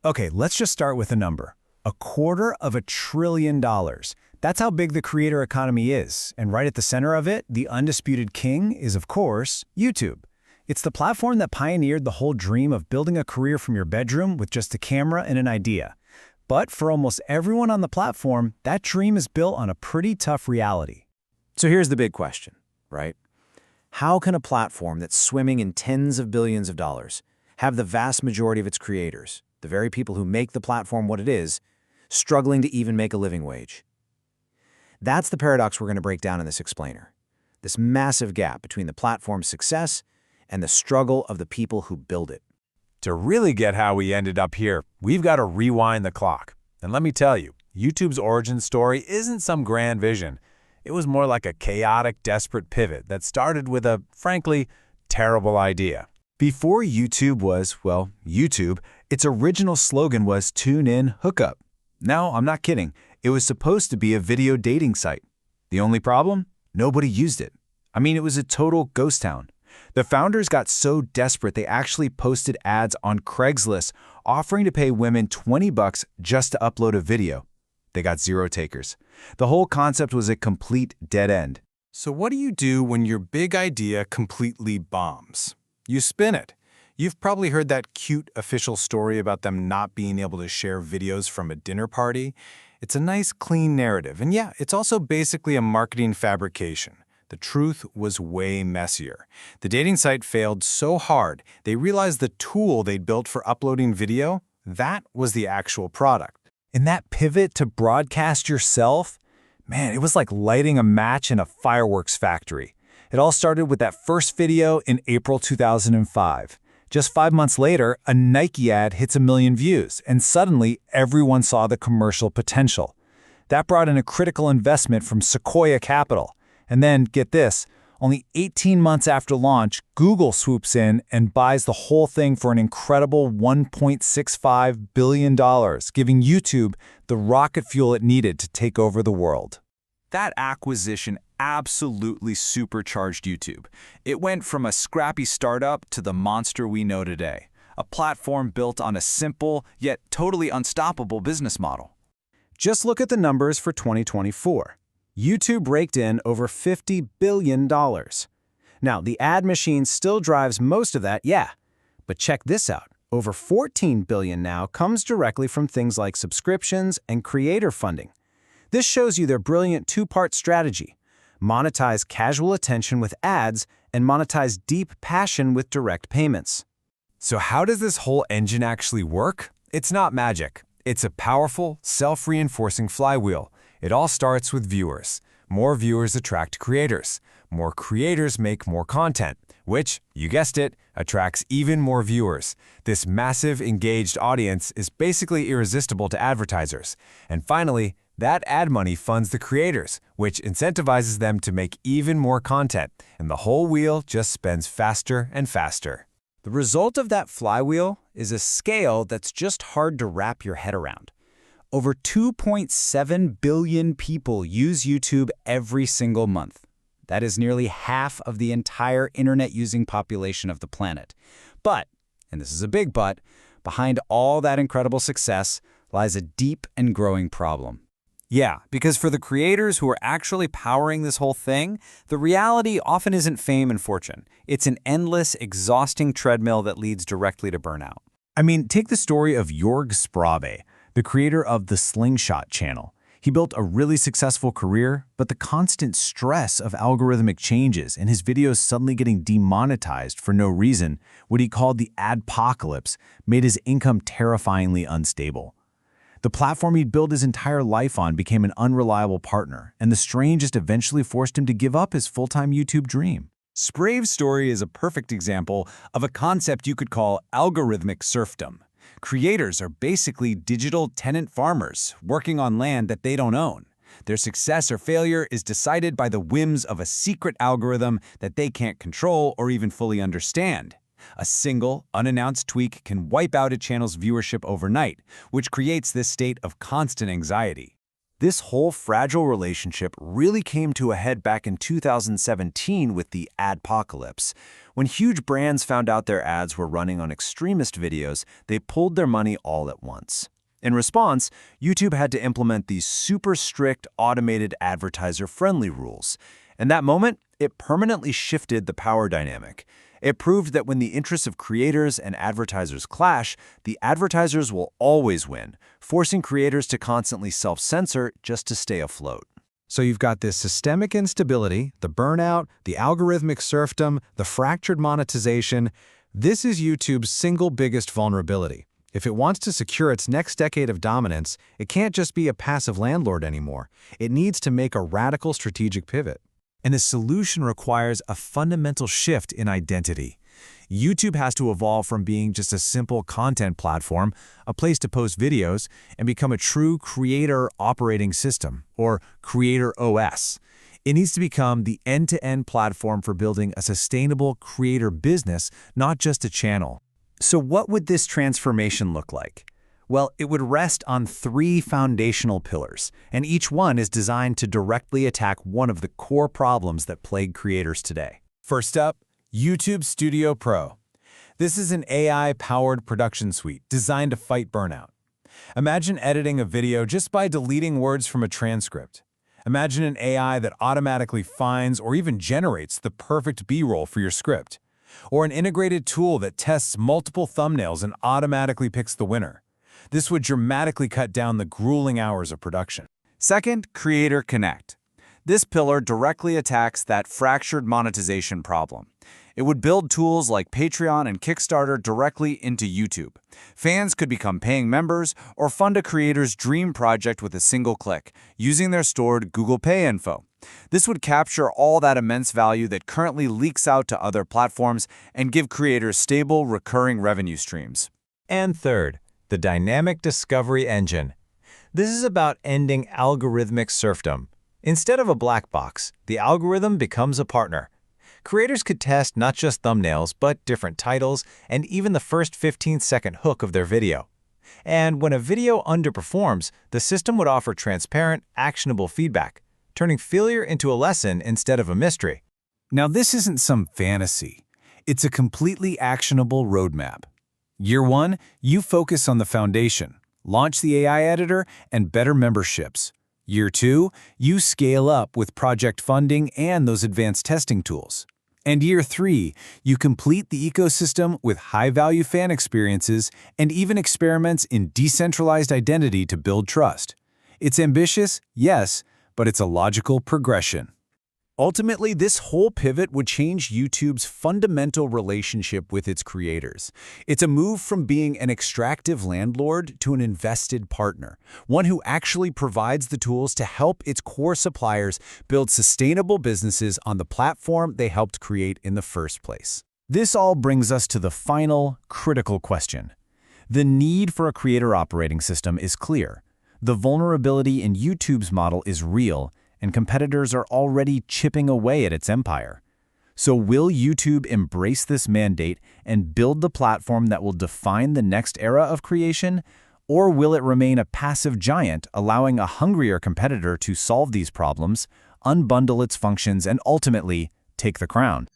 Okay, let's just start with a number. $250 billion. That's how big the creator economy is. And right at the center of it, the undisputed king is, of course, YouTube. It's the platform that pioneered the whole dream of building a career from your bedroom with just a camera and an idea. But for almost everyone on the platform, that dream is built on a pretty tough reality. So here's the big question, right? How can a platform that's swimming in tens of billions of dollars have the vast majority of its creators, the very people who make the platform what it is, struggling to even make a living wage? That's the paradox we're going to break down in this explainer. This massive gap between the platform's success and the struggle of the people who build it. To really get how we ended up here, we've got to rewind the clock. And let me tell you, YouTube's origin story isn't some grand vision. It was more like a chaotic, desperate pivot that started with a, frankly, terrible idea. Before YouTube was, well, YouTube, its original slogan was "Tune in, hook up." No, I'm not kidding. It was supposed to be a video dating site. The only problem? Nobody used it. I mean, it was a total ghost town. The founders got so desperate they actually posted ads on Craigslist offering to pay women $20 just to upload a video. They got 0 takers. The whole concept was a complete dead end. So what do you do when your big idea completely bombs? You spin it. You've probably heard that cute official story about them not being able to share videos from a dinner party. It's a nice, clean narrative, and yeah, it's also basically a marketing fabrication. The truth was way messier. The dating site failed so hard, they realized the tool they'd built for uploading video, that was the actual product. And that pivot to broadcast yourself, man, it was like lighting a match in a fireworks factory. It all started with that first video in April 2005. Just 5 months later, a Nike ad hits 1 million views, and suddenly everyone saw the commercial potential. That brought in a critical investment from Sequoia Capital. And then, get this, only 18 months after launch, Google swoops in and buys the whole thing for an incredible $1.65 billion, giving YouTube the rocket fuel it needed to take over the world. That acquisition absolutely supercharged YouTube. It went from a scrappy startup to the monster we know today, a platform built on a simple yet totally unstoppable business model. Just look at the numbers for 2024. YouTube raked in over $50 billion. Now, the ad machine still drives most of that, yeah. But check this out. Over $14 billion now comes directly from things like subscriptions and creator funding. This shows you their brilliant two-part strategy. Monetize casual attention with ads and monetize deep passion with direct payments. So how does this whole engine actually work? It's not magic. It's a powerful, self-reinforcing flywheel. It all starts with viewers. More viewers attract creators. More creators make more content, which, you guessed it, attracts even more viewers. This massive, engaged audience is basically irresistible to advertisers. And finally, that ad money funds the creators, which incentivizes them to make even more content, and the whole wheel just spins faster and faster. The result of that flywheel is a scale that's just hard to wrap your head around. Over 2.7 billion people use YouTube every single month. That is nearly half of the entire internet-using population of the planet. But, and this is a big but, behind all that incredible success lies a deep and growing problem. Yeah, because for the creators who are actually powering this whole thing, the reality often isn't fame and fortune. It's an endless, exhausting treadmill that leads directly to burnout. I mean, take the story of Jorg Sprabe, the creator of the Slingshot channel. He built a really successful career, but the constant stress of algorithmic changes and his videos suddenly getting demonetized for no reason, what he called the Adpocalypse, made his income terrifyingly unstable. The platform he'd built his entire life on became an unreliable partner, and the strain just eventually forced him to give up his full-time YouTube dream. Sprave's story is a perfect example of a concept you could call algorithmic serfdom. Creators are basically digital tenant farmers working on land that they don't own. Their success or failure is decided by the whims of a secret algorithm that they can't control or even fully understand. A single, unannounced tweak can wipe out a channel's viewership overnight, which creates this state of constant anxiety. This whole fragile relationship really came to a head back in 2017 with the Adpocalypse. When huge brands found out their ads were running on extremist videos, they pulled their money all at once. In response, YouTube had to implement these super strict, automated advertiser-friendly rules. In that moment, it permanently shifted the power dynamic. It proved that when the interests of creators and advertisers clash, the advertisers will always win, forcing creators to constantly self-censor just to stay afloat. So you've got this systemic instability, the burnout, the algorithmic serfdom, the fractured monetization. This is YouTube's single biggest vulnerability. If it wants to secure its next decade of dominance, it can't just be a passive landlord anymore. It needs to make a radical strategic pivot. And the solution requires a fundamental shift in identity. YouTube has to evolve from being just a simple content platform, a place to post videos, and become a true creator operating system, or creator OS. It needs to become the end-to-end platform for building a sustainable creator business, not just a channel. So what would this transformation look like? Well, it would rest on 3 foundational pillars, and each one is designed to directly attack one of the core problems that plague creators today. First up, YouTube Studio Pro. This is an AI-powered production suite designed to fight burnout. Imagine editing a video just by deleting words from a transcript. Imagine an AI that automatically finds or even generates the perfect B-roll for your script. Or an integrated tool that tests multiple thumbnails and automatically picks the winner. This would dramatically cut down the grueling hours of production. Second, Creator Connect. This pillar directly attacks that fractured monetization problem. It would build tools like Patreon and Kickstarter directly into YouTube. Fans could become paying members or fund a creator's dream project with a single click, using their stored Google Pay info. This would capture all that immense value that currently leaks out to other platforms and give creators stable, recurring revenue streams. And third, the dynamic discovery engine. This is about ending algorithmic serfdom. Instead of a black box, the algorithm becomes a partner. Creators could test not just thumbnails, but different titles and even the first 15-second hook of their video. And when a video underperforms, the system would offer transparent, actionable feedback, turning failure into a lesson instead of a mystery. Now, this isn't some fantasy. It's a completely actionable roadmap. Year 1, you focus on the foundation, launch the AI editor, and better memberships. Year 2, you scale up with project funding and those advanced testing tools. And Year 3, you complete the ecosystem with high-value fan experiences and even experiments in decentralized identity to build trust. It's ambitious, yes, but it's a logical progression. Ultimately, this whole pivot would change YouTube's fundamental relationship with its creators. It's a move from being an extractive landlord to an invested partner, one who actually provides the tools to help its core suppliers build sustainable businesses on the platform they helped create in the first place. This all brings us to the final, critical question. The need for a creator operating system is clear. The vulnerability in YouTube's model is real, and competitors are already chipping away at its empire. So will YouTube embrace this mandate and build the platform that will define the next era of creation? Or will it remain a passive giant, allowing a hungrier competitor to solve these problems, unbundle its functions, and ultimately take the crown?